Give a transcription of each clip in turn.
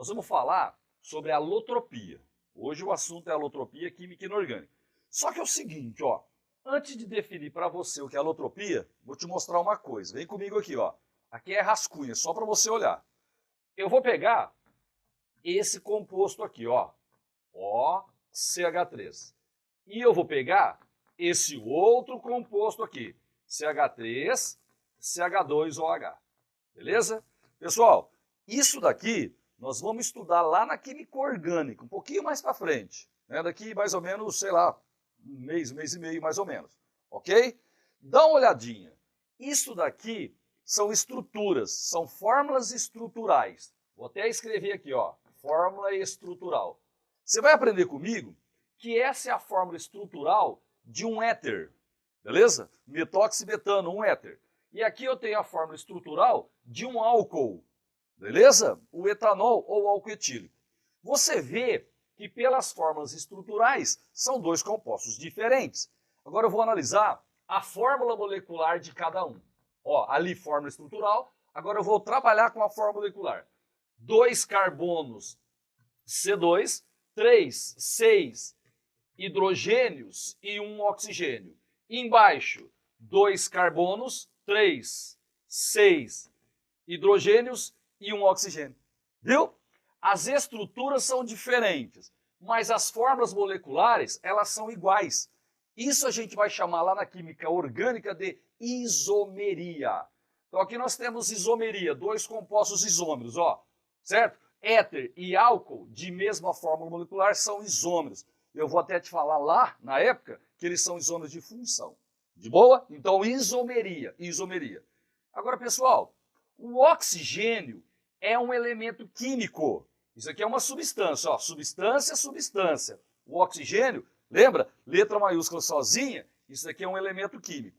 Nós vamos falar sobre a alotropia. Hoje o assunto é alotropia química inorgânica. Só que é o seguinte, ó, antes de definir para você o que é alotropia, vou te mostrar uma coisa. Vem comigo aqui, ó. Aqui é rascunha, só para você olhar. Eu vou pegar esse composto aqui, ó, OCH3. E eu vou pegar esse outro composto aqui, CH3, CH2OH. Beleza? Pessoal, isso daqui nós vamos estudar lá na química orgânica, um pouquinho mais para frente. Né? Daqui mais ou menos, sei lá, um mês e meio mais ou menos. Ok? Dá uma olhadinha. Isso daqui são estruturas, são fórmulas estruturais. Vou até escrever aqui, ó, fórmula estrutural. Você vai aprender comigo que essa é a fórmula estrutural de um éter, beleza? Metóximetano, um éter. E aqui eu tenho a fórmula estrutural de um álcool, beleza? O etanol ou álcool etílico. Você vê que pelas fórmulas estruturais são dois compostos diferentes. Agora eu vou analisar a fórmula molecular de cada um. Ó, ali fórmula estrutural, agora eu vou trabalhar com a fórmula molecular. 2 carbonos C2, 3, 6 hidrogênios e 1 oxigênio. Embaixo, 2 carbonos, 3, 6 hidrogênios e 1 oxigênio. Viu? As estruturas são diferentes, mas as fórmulas moleculares, elas são iguais. Isso a gente vai chamar lá na química orgânica de isomeria. Então aqui nós temos isomeria, dois compostos isômeros, ó, certo? Éter e álcool de mesma fórmula molecular são isômeros. Eu vou até te falar lá, na época, que eles são isômeros de função. De boa? Então isomeria, isomeria. Agora, pessoal, o oxigênio é um elemento químico. Isso aqui é uma substância, ó, substância, substância. O oxigênio, lembra? Letra maiúscula sozinha, isso aqui é um elemento químico.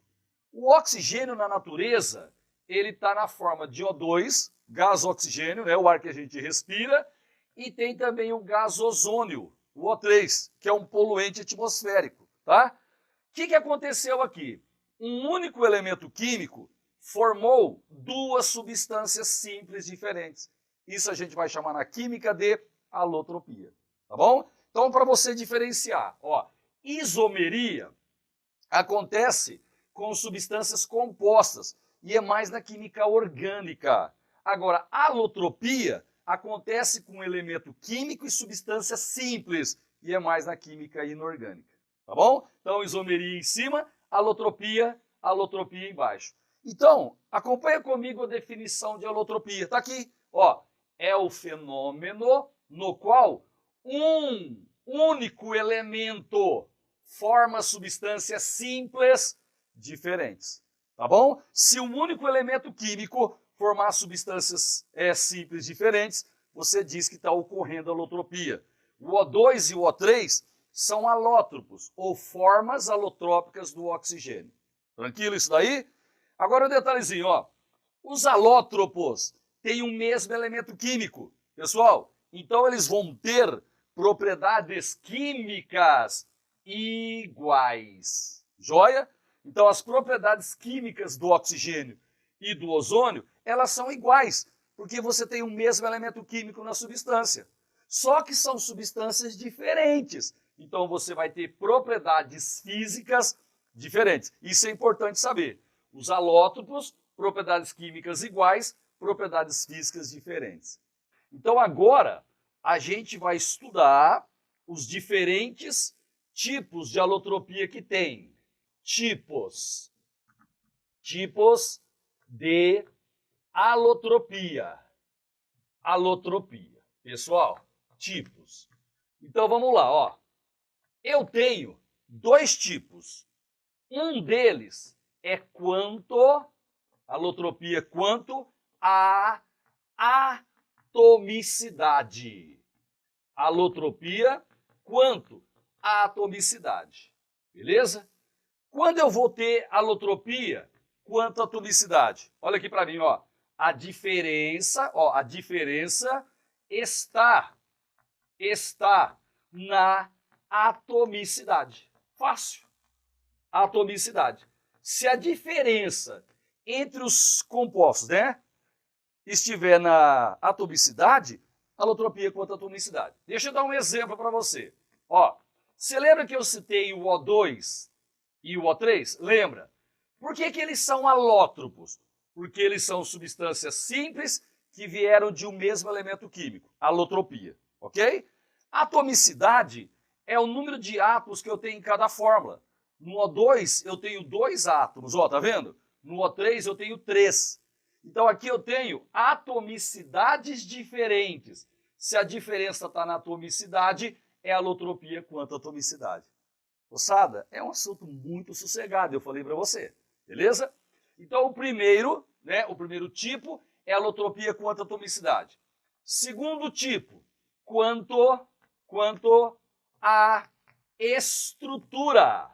O oxigênio na natureza, ele está na forma de O2, gás oxigênio, né, o ar que a gente respira, e tem também o gás ozônio, o O3, que é um poluente atmosférico, tá? O que aconteceu aqui? Um único elemento químico formou duas substâncias simples diferentes. Isso a gente vai chamar na química de alotropia, tá bom? Então, para você diferenciar, ó, isomeria acontece com substâncias compostas e é mais na química orgânica. Agora, alotropia acontece com elemento químico e substância simples e é mais na química inorgânica, tá bom? Então, isomeria em cima, alotropia embaixo. Então, acompanha comigo a definição de alotropia. Tá aqui, ó, é o fenômeno no qual um único elemento forma substâncias simples diferentes, tá bom? Se um único elemento químico formar substâncias simples diferentes, você diz que está ocorrendo alotropia. O O2 e o O3 são alótropos, ou formas alotrópicas do oxigênio. Tranquilo isso daí? Agora um detalhezinho, ó. Os alótropos têm o mesmo elemento químico, pessoal. Então eles vão ter propriedades químicas iguais. Joia? Então as propriedades químicas do oxigênio e do ozônio, elas são iguais, porque você tem o mesmo elemento químico na substância. Só que são substâncias diferentes. Então você vai ter propriedades físicas diferentes. Isso é importante saber. Os alótropos, propriedades químicas iguais, propriedades físicas diferentes. Então agora a gente vai estudar os diferentes tipos de alotropia que tem. Tipos de alotropia. Alotropia. Pessoal, tipos. Então vamos lá, ó. Eu tenho dois tipos. Um deles é alotropia quanto à atomicidade. Alotropia quanto à atomicidade. Beleza? Quando eu vou ter alotropia quanto à atomicidade? Olha aqui para mim, ó. A diferença está na atomicidade. Fácil. Atomicidade. Se a diferença entre os compostos, né, estiver na atomicidade, alotropia quanto atomicidade. Deixa eu dar um exemplo para você. Ó, você lembra que eu citei o O2 e o O3? Lembra? Por que eles são alótropos? Porque eles são substâncias simples que vieram de um mesmo elemento químico, alotropia, ok? Atomicidade é o número de átomos que eu tenho em cada fórmula. No O2 eu tenho 2 átomos, ó, tá vendo? No O3 eu tenho 3. Então aqui eu tenho atomicidades diferentes. Se a diferença está na atomicidade, é alotropia quanto atomicidade. Moçada, é um assunto muito sossegado, eu falei para você, beleza? Então o primeiro tipo é alotropia quanto atomicidade. Segundo tipo, quanto a estrutura.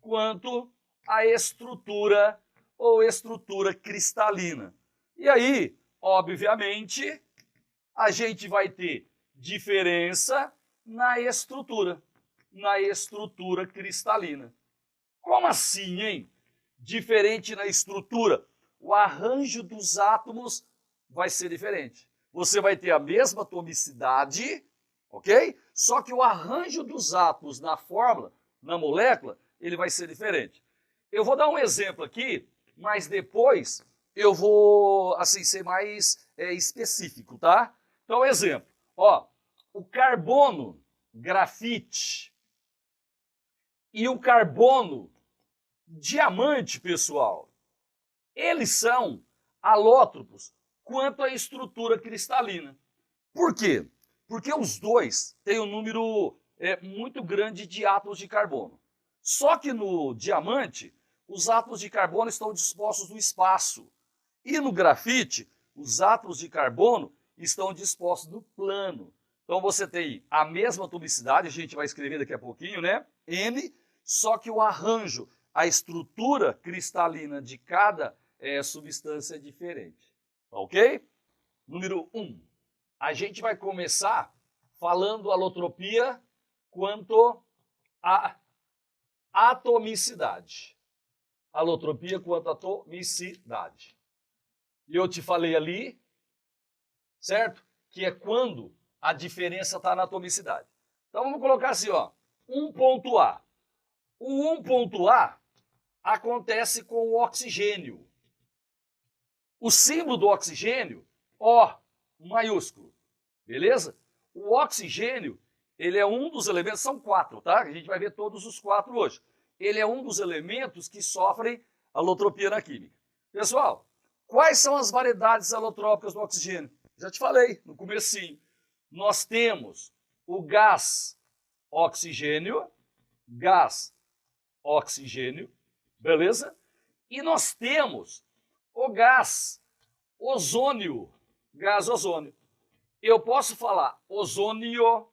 Quanto a estrutura ou estrutura cristalina. E aí, obviamente, a gente vai ter diferença na estrutura cristalina. Como assim, hein? Diferente na estrutura. O arranjo dos átomos vai ser diferente. Você vai ter a mesma atomicidade, ok? Só que o arranjo dos átomos na fórmula, na molécula, ele vai ser diferente. Eu vou dar um exemplo aqui, mas depois eu vou assim ser mais específico, tá? Então, exemplo, ó, o carbono grafite e o carbono diamante, pessoal, eles são alótropos quanto à estrutura cristalina. Por quê? Porque os dois têm um número muito grande de átomos de carbono. Só que no diamante, os átomos de carbono estão dispostos no espaço. E no grafite, os átomos de carbono estão dispostos no plano. Então você tem a mesma atomicidade, a gente vai escrever daqui a pouquinho, né? N, só que o arranjo, a estrutura cristalina de cada substância é diferente. Ok? Número 1. A gente vai começar falando alotropia quanto a atomicidade. Alotropia quanto a atomicidade. E eu te falei ali, certo? Que é quando a diferença está na atomicidade. Então vamos colocar assim, ó, 1.A. O 1.A acontece com o oxigênio. O símbolo do oxigênio, O maiúsculo, beleza? O oxigênio, ele é um dos elementos, são 4, tá? A gente vai ver todos os 4 hoje. Ele é um dos elementos que sofrem alotropia na química. Pessoal, quais são as variedades alotrópicas do oxigênio? Já te falei no comecinho. Nós temos o gás oxigênio, beleza? E nós temos o gás ozônio, Eu posso falar ozônio,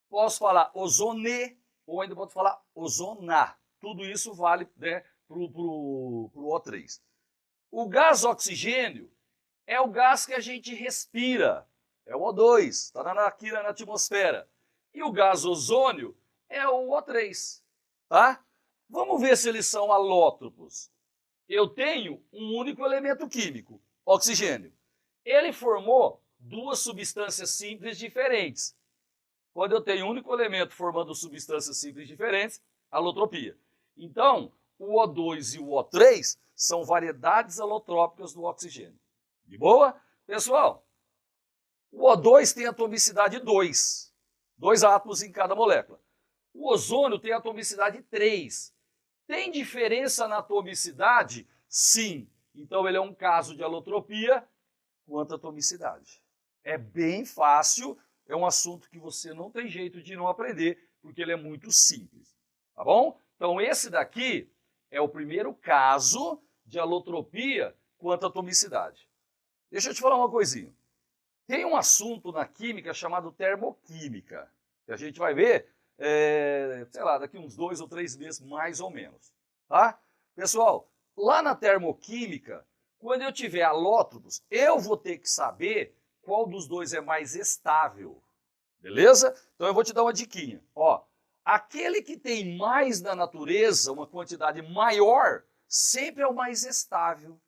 posso falar ozone, ou ainda posso falar ozona. Tudo isso vale, né, para o O3. O gás oxigênio é o gás que a gente respira, é o O2, está aqui na atmosfera. E o gás ozônio é o O3, tá? Vamos ver se eles são alótropos. Eu tenho um único elemento químico, oxigênio. Ele formou 2 substâncias simples diferentes. Quando eu tenho um único elemento formando substâncias simples diferentes, alotropia. Então, o O2 e o O3 são variedades alotrópicas do oxigênio. De boa? Pessoal, o O2 tem atomicidade 2. 2 átomos em cada molécula. O ozônio tem atomicidade 3. Tem diferença na atomicidade? Sim. Então ele é um caso de alotropia quanto à atomicidade. É bem fácil, é um assunto que você não tem jeito de não aprender, porque ele é muito simples. Tá bom? Então esse daqui é o primeiro caso de alotropia quanto à atomicidade. Deixa eu te falar uma coisinha. Tem um assunto na química chamado termoquímica, que a gente vai ver, sei lá, daqui uns 2 ou 3 meses, mais ou menos. Tá? Pessoal, lá na termoquímica, quando eu tiver alótropos, eu vou ter que saber qual dos dois é mais estável. Beleza? Então eu vou te dar uma diquinha. Ó, aquele que tem mais na natureza, uma quantidade maior, sempre é o mais estável.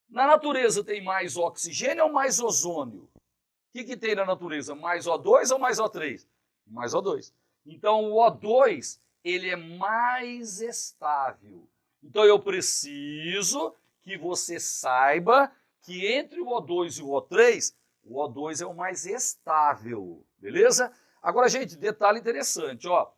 Na natureza tem mais oxigênio ou mais ozônio? O que tem na natureza? Mais O2 ou mais O3? Mais O2. Então, o O2, ele é mais estável. Então, eu preciso que você saiba que entre o O2 e o O3 é o mais estável, beleza? Agora, gente, detalhe interessante, ó.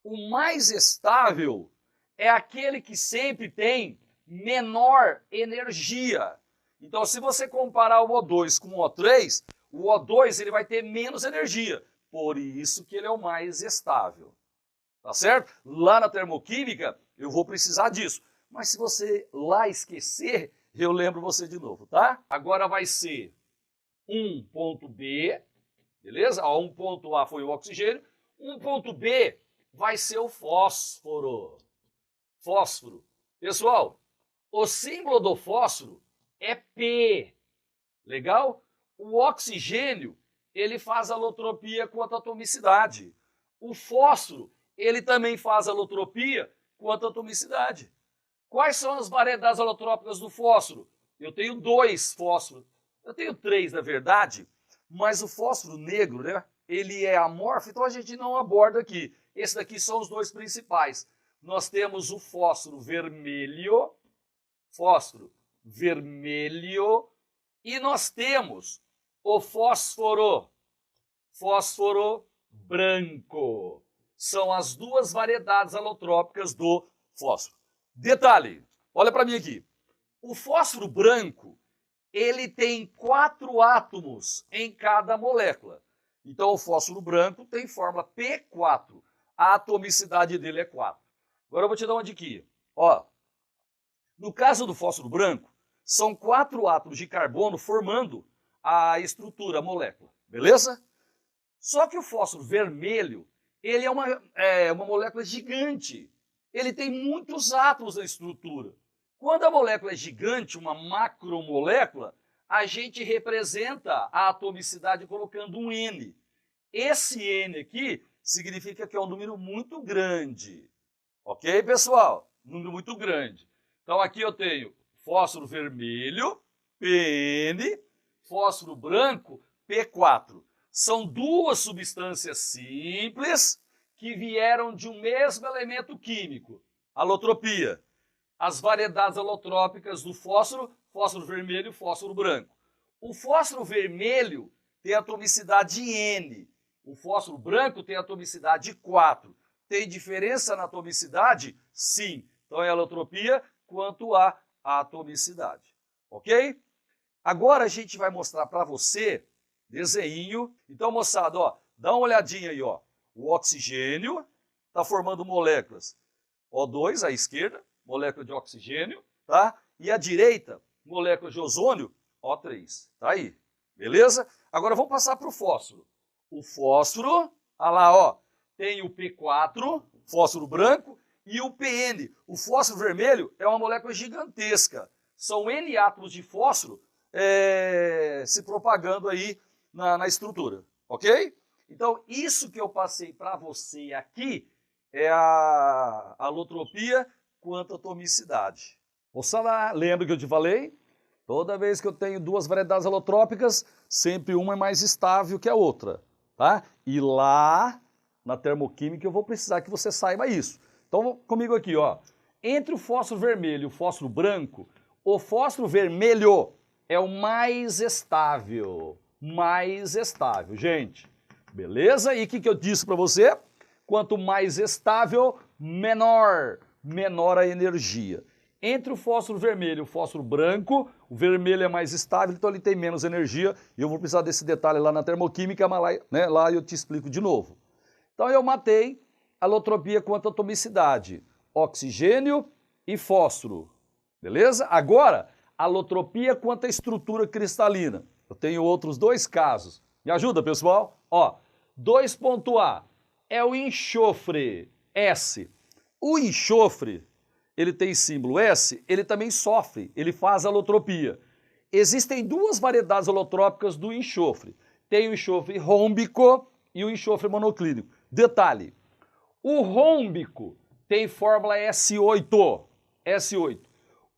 O mais estável é aquele que sempre tem menor energia. Então, se você comparar o O2 com o O2 ele vai ter menos energia. Por isso que ele é o mais estável. Tá certo? Lá na termoquímica, eu vou precisar disso. Mas se você lá esquecer, eu lembro você de novo, tá? Agora vai ser 1 ponto B, beleza? Ó, 1 ponto A foi o oxigênio. 1 ponto B vai ser o fósforo. Fósforo. Pessoal, o símbolo do fósforo é P. Legal? O oxigênio, ele faz alotropia quanto à atomicidade. O fósforo, ele também faz alotropia quanto à atomicidade. Quais são as variedades alotrópicas do fósforo? Eu tenho 2 fósforos. Eu tenho 3, na verdade, mas o fósforo negro, né, ele é amorfo, então a gente não aborda aqui. Esses daqui são os 2 principais. Nós temos o fósforo vermelho, e nós temos o fósforo branco. São as 2 variedades alotrópicas do fósforo. Detalhe, olha para mim aqui. O fósforo branco, ele tem 4 átomos em cada molécula. Então, o fósforo branco tem fórmula P4. A atomicidade dele é 4. Agora eu vou te dar uma dica. Ó, no caso do fósforo branco, são 4 átomos de carbono formando a estrutura, a molécula. Beleza? Só que o fósforo vermelho, ele é uma molécula gigante. Ele tem muitos átomos na estrutura. Quando a molécula é gigante, uma macromolécula, a gente representa a atomicidade colocando um N. Esse N aqui significa que é um número muito grande. Ok, pessoal? Número muito grande. Então aqui eu tenho fósforo vermelho, PN, fósforo branco, P4. São 2 substâncias simples que vieram de um mesmo elemento químico, alotropia. As variedades alotrópicas do fósforo, fósforo vermelho e fósforo branco. O fósforo vermelho tem atomicidade N, o fósforo branco tem atomicidade 4. Tem diferença na atomicidade? Sim. Então é alotropia quanto à atomicidade. Ok? Agora a gente vai mostrar para você desenho. Então, moçada, ó, dá uma olhadinha aí, ó. O oxigênio está formando moléculas. O2 à esquerda, molécula de oxigênio, tá? E à direita, molécula de ozônio, O3. Tá aí. Beleza? Agora vamos passar para o fósforo. O fósforo, olha lá, ó, tem o P4, fósforo branco, e o PN. O fósforo vermelho é uma molécula gigantesca. São N átomos de fósforo se propagando aí na estrutura, ok? Então, isso que eu passei para você aqui é a alotropia quanto à atomicidade. Moçada, lembra que eu te falei? Toda vez que eu tenho 2 variedades alotrópicas, sempre uma é mais estável que a outra, tá? E lá na termoquímica eu vou precisar que você saiba isso. Então, comigo aqui, ó. Entre o fósforo vermelho e o fósforo branco, o fósforo vermelho é o mais estável. Mais estável, gente. Beleza? E o que eu disse para você? Quanto mais estável, menor a energia. Entre o fósforo vermelho e o fósforo branco, o vermelho é mais estável, então ele tem menos energia. E eu vou precisar desse detalhe lá na termoquímica, mas lá eu te explico de novo. Então eu matei a alotropia quanto à atomicidade. Oxigênio e fósforo. Beleza? Agora, a alotropia quanto à estrutura cristalina. Eu tenho outros 2 casos. Me ajuda, pessoal? Ó, 2.A é o enxofre, S. O enxofre, ele tem símbolo S, ele também sofre, ele faz alotropia. Existem 2 variedades alotrópicas do enxofre. Tem o enxofre rômbico e o enxofre monoclínico. Detalhe, o rômbico tem fórmula S8, S8.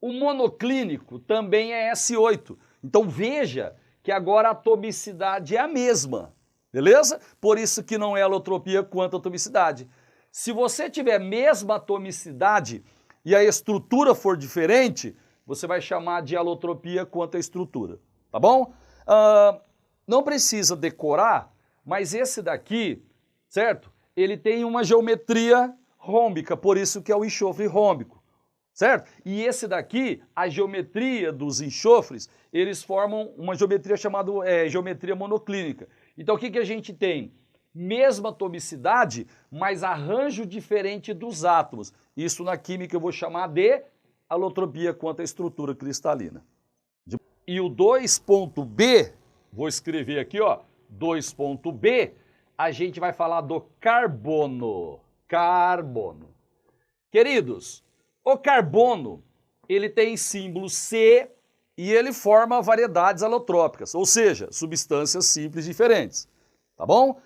O monoclínico também é S8. Então veja Que agora a atomicidade é a mesma, beleza? Por isso que não é alotropia quanto atomicidade. Se você tiver a mesma atomicidade e a estrutura for diferente, você vai chamar de alotropia quanto a estrutura, tá bom? Não precisa decorar, mas esse daqui, certo? Ele tem uma geometria rômbica, por isso que é o enxofre rômbico, certo? E esse daqui, a geometria dos enxofres, eles formam uma geometria chamada geometria monoclínica. Então o que a gente tem? Mesma atomicidade, mas arranjo diferente dos átomos. Isso na química eu vou chamar de alotropia quanto à estrutura cristalina. E o 2.b, vou escrever aqui, ó, 2.b, a gente vai falar do carbono. Carbono. Queridos, o carbono, ele tem símbolo C e ele forma variedades alotrópicas, ou seja, substâncias simples diferentes, tá bom?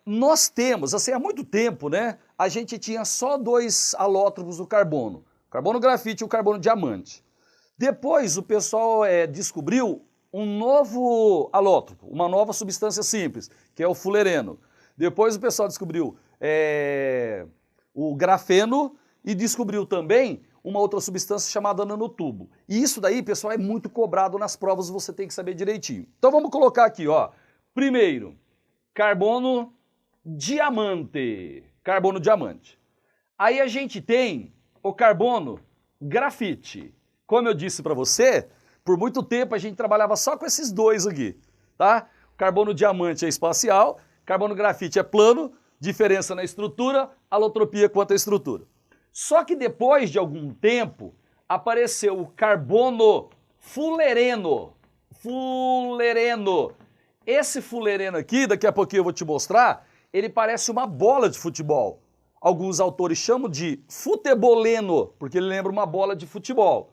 Nós temos, assim, há muito tempo, né, a gente tinha só dois alótropos do carbono, o carbono grafite e o carbono diamante. Depois o pessoal descobriu um novo alótropo, uma nova substância simples, que é o fulereno. Depois o pessoal descobriu o grafeno e descobriu também uma outra substância chamada nanotubo. E isso daí, pessoal, é muito cobrado nas provas, você tem que saber direitinho. Então vamos colocar aqui, ó. Primeiro, carbono diamante. Carbono diamante. Aí a gente tem o carbono grafite. Como eu disse para você, por muito tempo a gente trabalhava só com esses dois aqui, tá? O carbono diamante é espacial, carbono grafite é plano, diferença na estrutura, alotropia quanto à estrutura. Só que depois de algum tempo, apareceu o carbono fulereno. Fulereno. Esse fulereno aqui, daqui a pouquinho eu vou te mostrar, ele parece uma bola de futebol. Alguns autores chamam de futeboleno, porque ele lembra uma bola de futebol.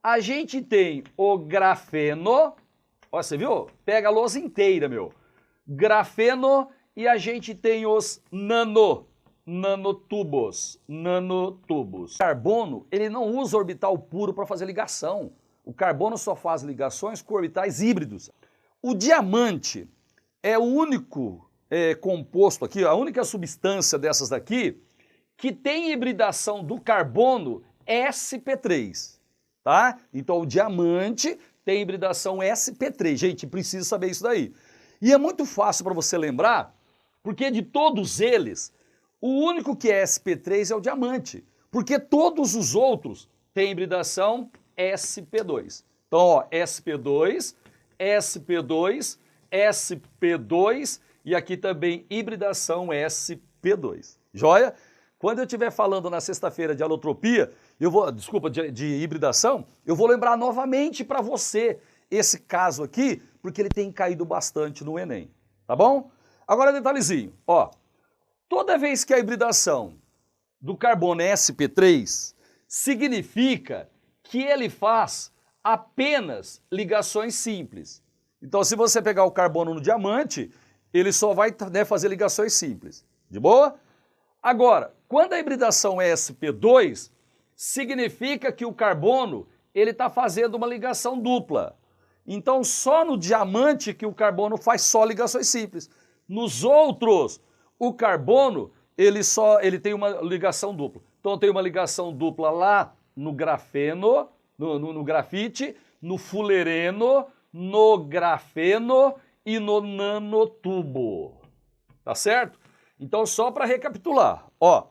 A gente tem o grafeno, ó, você viu? Pega a lousa inteira, meu. Grafeno e a gente tem os nanotubos. O carbono, ele não usa orbital puro para fazer ligação. O carbono só faz ligações com orbitais híbridos. O diamante é o único composto aqui, a única substância dessas daqui que tem hibridação do carbono sp3, tá? Então o diamante tem hibridação sp3. Gente, precisa saber isso daí. E é muito fácil para você lembrar, porque de todos eles, o único que é sp3 é o diamante, porque todos os outros têm hibridação sp2. Então, ó, sp2, sp2, sp2 e aqui também hibridação sp2. Joia? Quando eu estiver falando na sexta-feira de alotropia, de hibridação, eu vou lembrar novamente para você esse caso aqui, porque ele tem caído bastante no Enem, tá bom? Agora detalhezinho, ó, toda vez que a hibridação do carbono é sp3, significa que ele faz apenas ligações simples. Então, se você pegar o carbono no diamante, ele só vai fazer ligações simples. De boa? Agora, quando a hibridação é sp2, significa que o carbono ele está fazendo uma ligação dupla. Então, só no diamante que o carbono faz só ligações simples. Nos outros, o carbono ele tem uma ligação dupla. Então, tem uma ligação dupla lá no grafeno, no grafite, no fulereno, no grafeno e no nanotubo. Tá certo? Então, só para recapitular, ó,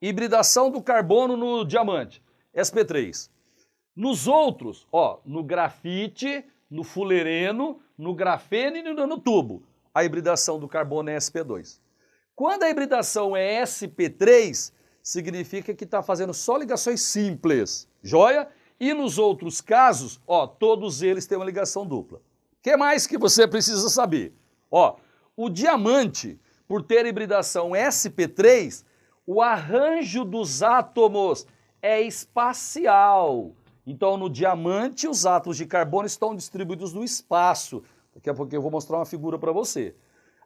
hibridação do carbono no diamante, sp3. Nos outros, ó, no grafite, no fulereno, no grafeno e no nanotubo, a hibridação do carbono é sp2. Quando a hibridação é sp3, significa que está fazendo só ligações simples, joia? E nos outros casos, ó, todos eles têm uma ligação dupla. O que mais que você precisa saber? Ó, o diamante, por ter hibridação sp3, o arranjo dos átomos é espacial. Então, no diamante, os átomos de carbono estão distribuídos no espaço. Daqui a pouco eu vou mostrar uma figura para você.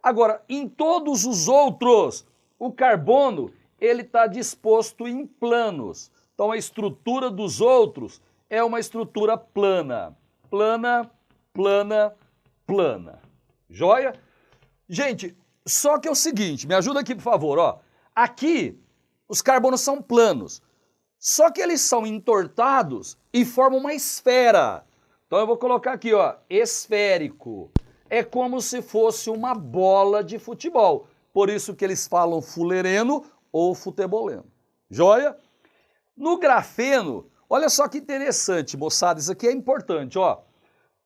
Agora, em todos os outros, o carbono ele está disposto em planos. Então, a estrutura dos outros é uma estrutura plana. Plana, plana, plana. Joia? Gente, só que é o seguinte, me ajuda aqui por favor, ó. Aqui, os carbonos são planos, só que eles são entortados e formam uma esfera. Então eu vou colocar aqui, ó, esférico. É como se fosse uma bola de futebol. Por isso que eles falam fulereno ou futeboleno. Joia? No grafeno, olha só que interessante, moçada, isso aqui é importante, ó.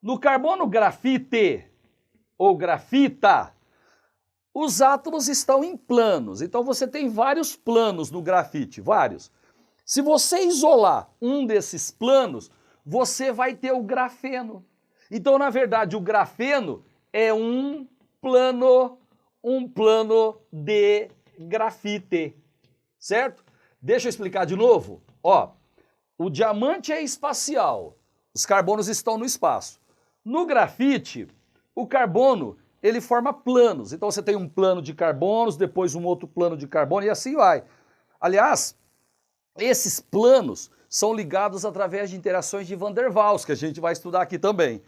No carbono grafite ou grafita, os átomos estão em planos. Então você tem vários planos no grafite, vários. Se você isolar um desses planos, você vai ter o grafeno. Então, na verdade, o grafeno é um plano de grafite, certo? Deixa eu explicar de novo. Ó, o diamante é espacial, os carbonos estão no espaço. No grafite, o carbono, ele forma planos. Então você tem um plano de carbonos, depois um outro plano de carbono e assim vai. Aliás, esses planos são ligados através de interações de Van der Waals, que a gente vai estudar aqui também.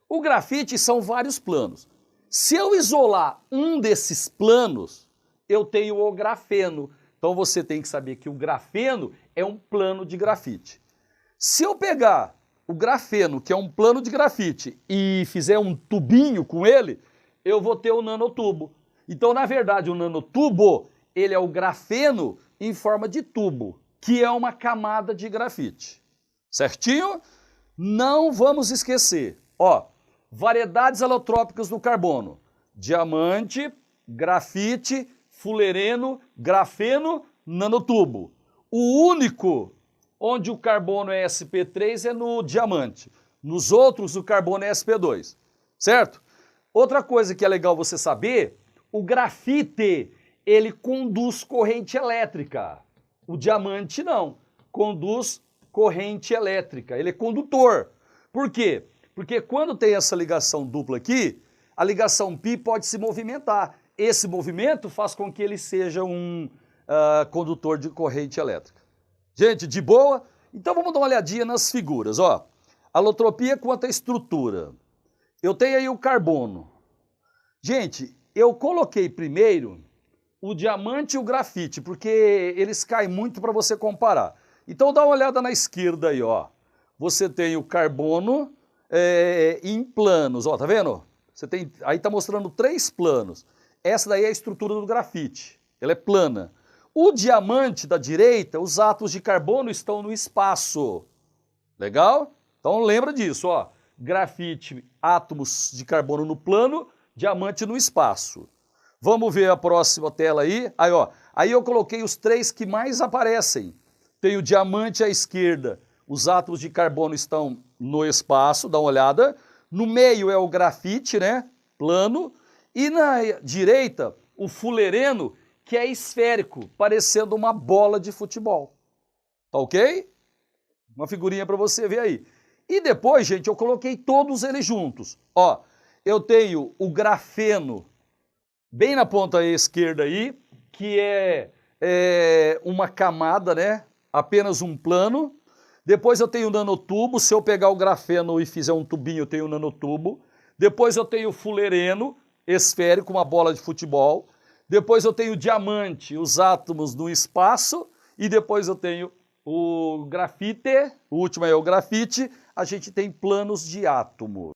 O grafite são vários planos. Se eu isolar um desses planos, eu tenho o grafeno. Então você tem que saber que o grafeno é um plano de grafite. Se eu pegar o grafeno, que é um plano de grafite, e fizer um tubinho com ele, eu vou ter o nanotubo. Então, na verdade, o nanotubo, ele é o grafeno em forma de tubo, que é uma camada de grafite. Certinho? Não vamos esquecer. Ó, variedades alotrópicas do carbono: diamante, grafite, fulereno, grafeno, nanotubo. O único onde o carbono é sp3 é no diamante. Nos outros, o carbono é sp2. Certo? Outra coisa que é legal você saber, o grafite, ele conduz corrente elétrica. O diamante não, conduz corrente elétrica, ele é condutor. Por quê? Porque quando tem essa ligação dupla aqui, a ligação π pode se movimentar. Esse movimento faz com que ele seja um condutor de corrente elétrica. Gente, de boa? Então vamos dar uma olhadinha nas figuras, ó. Alotropia quanto à estrutura. Eu tenho aí o carbono. Gente, eu coloquei primeiro o diamante e o grafite, porque eles caem muito para você comparar. Então dá uma olhada na esquerda aí, ó. Você tem o carbono em planos, ó, tá vendo? Você tem, aí tá mostrando 3 planos. Essa daí é a estrutura do grafite, ela é plana. O diamante da direita, os átomos de carbono estão no espaço. Legal? Então lembra disso, ó. Grafite, átomos de carbono no plano, diamante no espaço. Vamos ver a próxima tela aí. Aí, ó, aí eu coloquei os 3 que mais aparecem. Tem o diamante à esquerda, os átomos de carbono estão no espaço, dá uma olhada. No meio é o grafite, né, plano. E na direita, o fulereno, que é esférico, parecendo uma bola de futebol. Tá ok? Uma figurinha para você ver aí. E depois, gente, eu coloquei todos eles juntos. Ó, eu tenho o grafeno bem na ponta esquerda aí, que é uma camada, né? Apenas um plano. Depois eu tenho o nanotubo. Se eu pegar o grafeno e fizer um tubinho, eu tenho o nanotubo. Depois eu tenho o fulereno, esférico, uma bola de futebol. Depois eu tenho o diamante, os átomos no espaço. E depois eu tenho o grafite, o último é o grafite. A gente tem planos de átomo.